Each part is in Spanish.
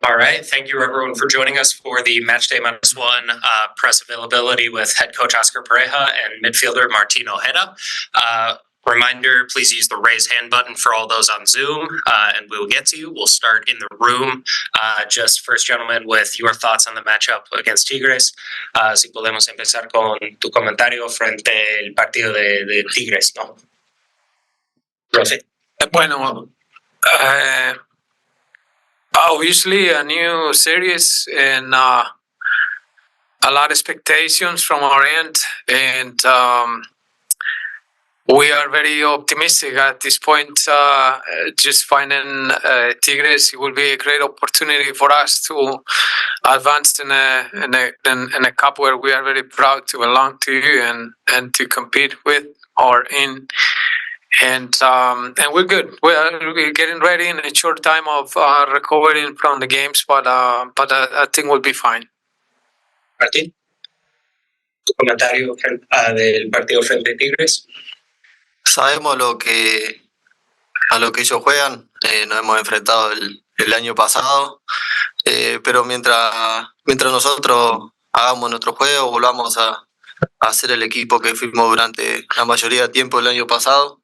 All right. Thank you, everyone, for joining us for the Matchday -1 press availability with head coach Oscar Pareja and midfielder Martín Ojeda. Reminder, please use the raise hand button for all those on Zoom, and we will get to you. We'll start in the room. Just first, gentlemen, with your thoughts on the matchup against Tigres. Si podemos empezar con tu comentario frente al partido de Tigres, ¿no? Profe. Bueno, obviously a new series and a lot of expectations from our end, and we are very optimistic at this point. Just finding Tigres, it will be a great opportunity for us to advance in a cup where we are very proud to belong to and to compete with or in. And we're good. We're getting ready in a short time of recovering from the games, but I think we'll be fine. Martín, tu comentario del partido frente a Tigres. Sabemos a lo que ellos juegan, nos hemos enfrentado el año pasado, pero mientras nosotros hagamos nuestro juego, volvamos a ser el equipo que fuimos durante la mayoría del tiempo del año pasado,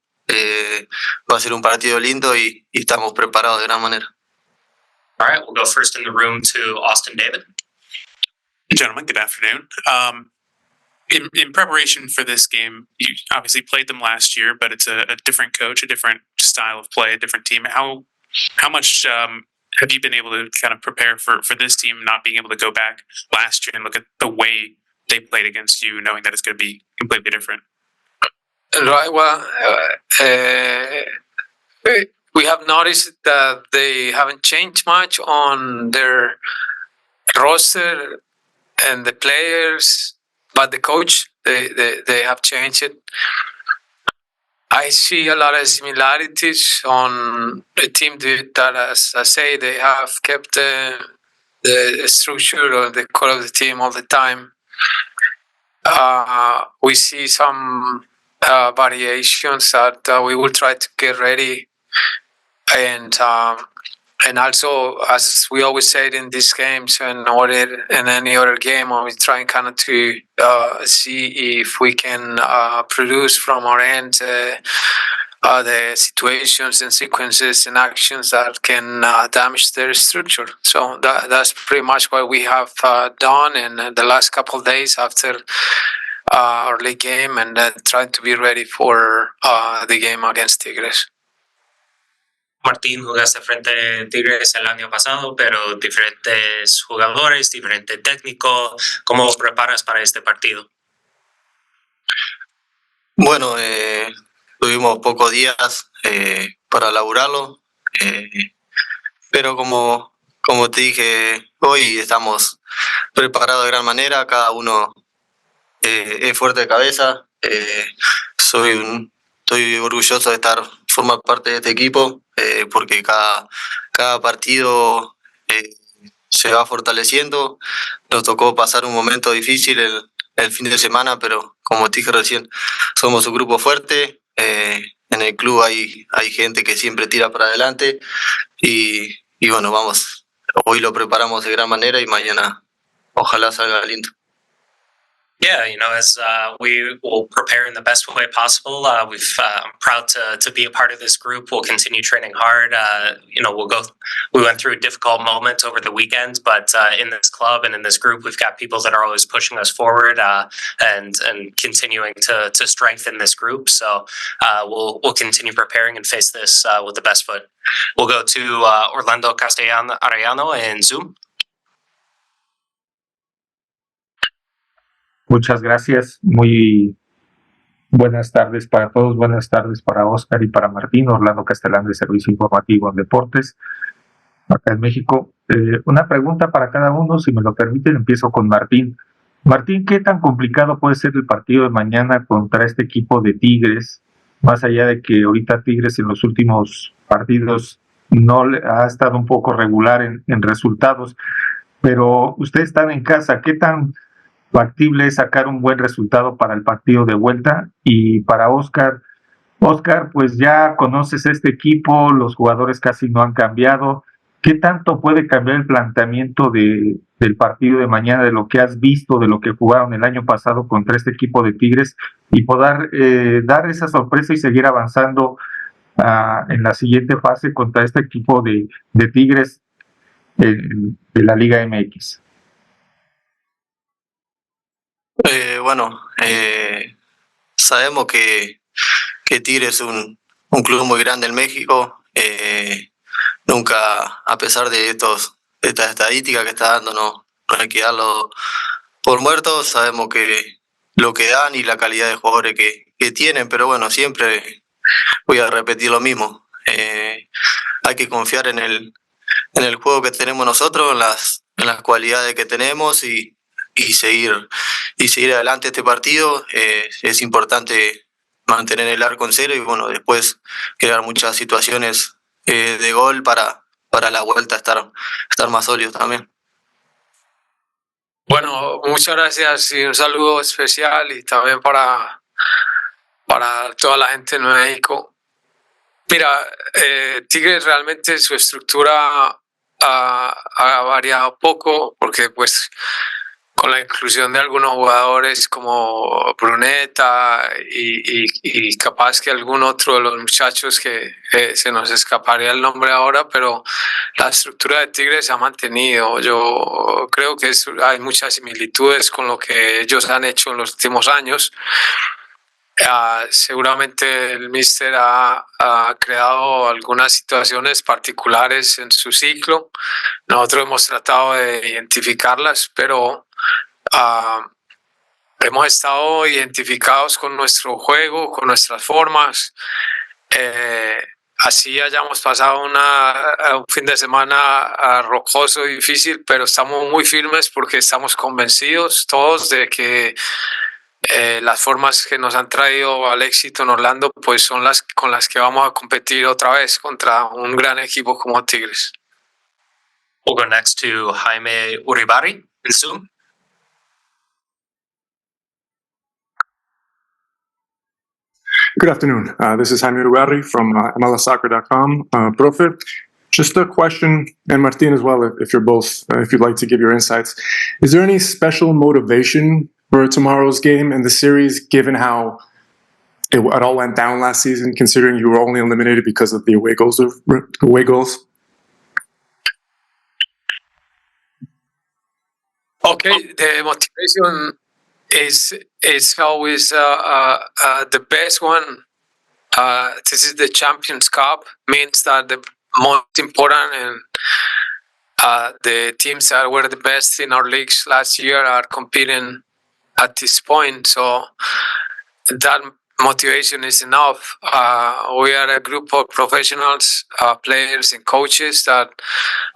va a ser un partido lindo y estamos preparados de gran manera. All right, we'll go first in the room to Austin David. Gentlemen, good afternoon. In preparation for this game, you obviously played them last year, but it's a different coach, a different style of play, a different team. How much have you been able to kind of prepare for this team, not being able to go back last year and look at the way they played against you, knowing that it's going to be completely different? Right. Well, we have noticed that they haven't changed much on their roster and the players, but the coach, they have changed it. I see a lot of similarities on the team that, as I say, they have kept the structure or the core of the team all the time. We see some variations that we will try to get ready, and also, as we always said in these games and in any other game, we try kind of to see if we can produce from our end the situations and sequences and actions that can damage their structure. So that's pretty much what we have done in the last couple of days after our league game, and trying to be ready for the game against Tigres. Martín, jugaste frente a Tigres el año pasado, pero diferentes jugadores, diferente técnico. ¿Cómo os preparas para este partido? Bueno, tuvimos pocos días para laburarlo, pero como te dije, hoy estamos preparados de gran manera, cada uno es fuerte de cabeza. Estoy orgulloso de formar parte de este equipo, porque cada partido se va fortaleciendo. Nos tocó pasar un momento difícil el fin de semana, pero como te dije recién, somos un grupo fuerte. En el club hay gente que siempre tira para adelante y bueno, hoy lo preparamos de gran manera y mañana ojalá salga lindo. Yeah, as we will prepare in the best way possible. I'm proud to be a part of this group. We'll continue training hard. We went through a difficult moment over the weekend, but in this club and in this group, we've got people that are always pushing us forward and continuing to strengthen this group. So we'll continue preparing and face this with the best foot. We'll go to Orlando Castellano Arellano in Zoom. Muchas gracias. Muy buenas tardes para todos. Buenas tardes para Oscar y para Martín. Orlando Castellán de Servicio Informativo en Deportes, acá en México. Una pregunta para cada uno, si me lo permiten. Empiezo con Martín. Martín, ¿qué tan complicado puede ser el partido de mañana contra este equipo de Tigres? Más allá de que ahorita Tigres en los últimos partidos ha estado un poco regular en resultados, pero ustedes están en casa. ¿Qué tan factible es sacar un buen resultado para el partido de vuelta? Y para Oscar, pues ya conoces este equipo, los jugadores casi no han cambiado. ¿qué tanto puede cambiar el planteamiento del partido de mañana, de lo que has visto, de lo que jugaron el año pasado contra este equipo de Tigres, y poder dar esa sorpresa y seguir avanzando en la siguiente fase contra este equipo de Tigres de la Liga MX? Bueno, sabemos que Tigres es un club muy grande en México. Nunca, a pesar de esta estadística que está dando, no hay que darlo por muertos. Sabemos que lo que dan y la calidad de jugadores que tienen, pero bueno, siempre voy a repetir lo mismo. Hay que confiar en el juego que tenemos nosotros, en las cualidades que tenemos y seguir adelante este partido. Es importante mantener el arco en cero y bueno, después crear muchas situaciones de gol para la vuelta estar más sólidos también. Bueno, muchas gracias y un saludo especial y también para toda la gente en México. Mira, Tigres realmente su estructura ha variado poco porque pues con la inclusión de algunos jugadores como Bruneta y capaz que algún otro de los muchachos que se nos escaparía el nombre ahora, pero la estructura de Tigres se ha mantenido. Yo creo que hay muchas similitudes con lo que ellos han hecho en los últimos años. Seguramente el míster ha creado algunas situaciones particulares en su ciclo. Nosotros hemos tratado de identificarlas, pero hemos estado identificados con nuestro juego, con nuestras formas. Así hayamos pasado un fin de semana rocoso y difícil, pero estamos muy firmes porque estamos convencidos todos de que las formas que nos han traído al éxito en Orlando pues son las con las que vamos a competir otra vez contra un gran equipo como Tigres. We'll go next to Jaime Uribari in Zoom. Good afternoon. This is Jaime Uribari from MLSsoccer.com. Profe, just a question, and Martin as well, if you'd like to give your insights. Is there any special motivation for tomorrow's game and the series, given how it all went down last season, considering you were only eliminated because of the away goals? Okay, the motivation is always the best one. This is the Champions Cup, means that the most important and the teams that were the best in our leagues last year are competing at this point. So that motivation is enough. We are a group of professionals, players and coaches that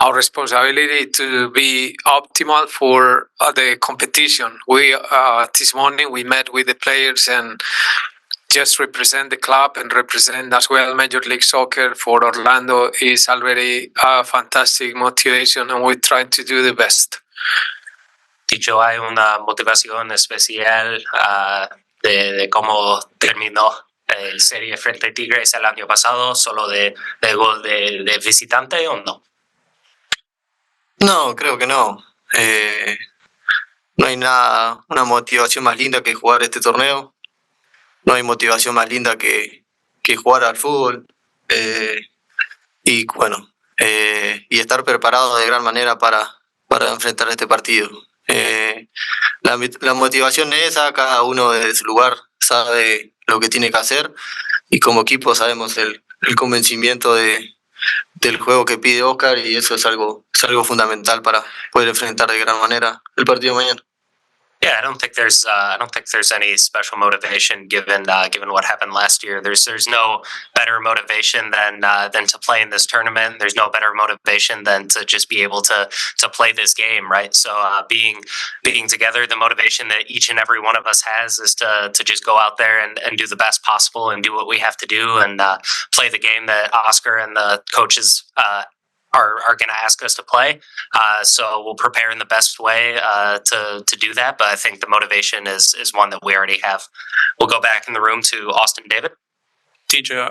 our responsibility to be optimal for the competition. We this morning we met with the players and just represent the club and represent as well Major League Soccer for Orlando is already a fantastic motivation, and we're trying to do the best. Dicho, hay una motivación especial de cómo terminó el serie frente a Tigres el año pasado, solo de gol de visitante o no? No, creo que no. No hay una motivación más linda que jugar este torneo. No hay motivación más linda que jugar al fútbol. Y bueno, y estar preparado de gran manera para enfrentar este partido. La motivación es esa, cada uno desde su lugar sabe lo que tiene que hacer y como equipo sabemos el convencimiento del juego que pide Oscar y eso es algo fundamental para poder enfrentar de gran manera el partido de mañana. Yeah, I don't think there's any special motivation given what happened last year. There's no better motivation than to play in this tournament. There's no better motivation than to just be able to play this game, right? So being together, the motivation that each and every one of us has is to just go out there and do the best possible and do what we have to do and play the game that Oscar and the coaches are going to ask us to play. So we'll prepare in the best way to do that. But I think the motivation is one that we already have. We'll go back in the room to Austin David. Teacher,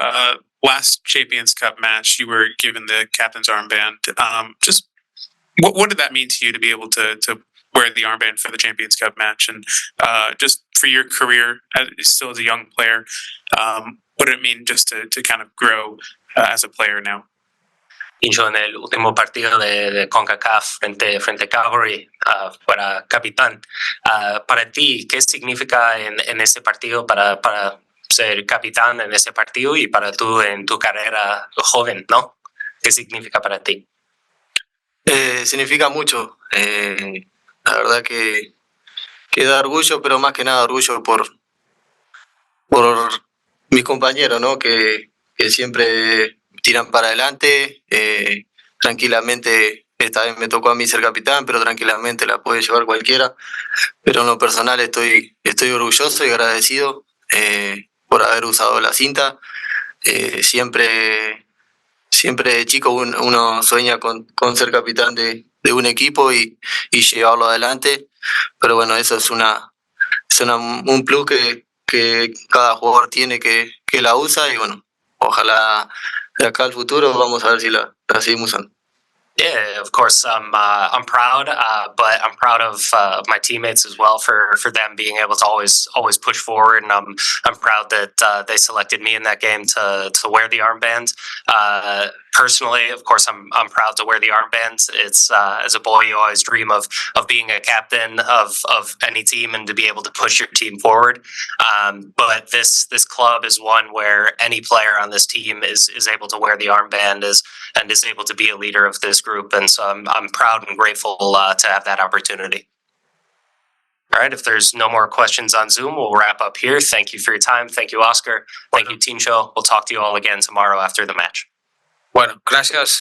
last Champions Cup match, you were given the captain's armband. Just what did that mean to you to be able to wear the armband for the Champions Cup match, and just for your career still as a young player, what did it mean just to kind of grow as a player now? Y yo en el último partido de CONCACAF frente a Calgary, fuera capitán. Para ti, ¿qué significa en ese partido para ser capitán en ese partido y para tú en tu carrera joven, ¿no? ¿Qué significa para ti? Significa mucho. La verdad que da orgullo, pero más que nada orgullo por mis compañeros, ¿no? Que siempre tiran para adelante. Tranquilamente, esta vez me tocó a mí ser capitán, pero tranquilamente la puede llevar cualquiera. Pero en lo personal estoy orgulloso y agradecido por haber usado la cinta. Siempre de chico uno sueña con ser capitán de un equipo y llevarlo adelante, pero bueno, eso es un plus que cada jugador tiene que la usa, y bueno, ojalá de acá al futuro vamos a ver si la seguimos usando. Yeah, of course. I'm proud, but I'm proud of my teammates as well for them being able to always push forward, and I'm proud that they selected me in that game to wear the armband. Personally, of course, I'm proud to wear the armband. It's as a boy, you always dream of being a captain of any team and to be able to push your team forward. But this club is one where any player on this team is able to wear the armband and is able to be a leader of this group, and so I'm proud and grateful to have that opportunity. All right, if there's no more questions on Zoom, we'll wrap up here. Thank you for your time. Thank you, Oscar. Thank you, Team Show. We'll talk to you all again tomorrow after the match. Bueno, gracias.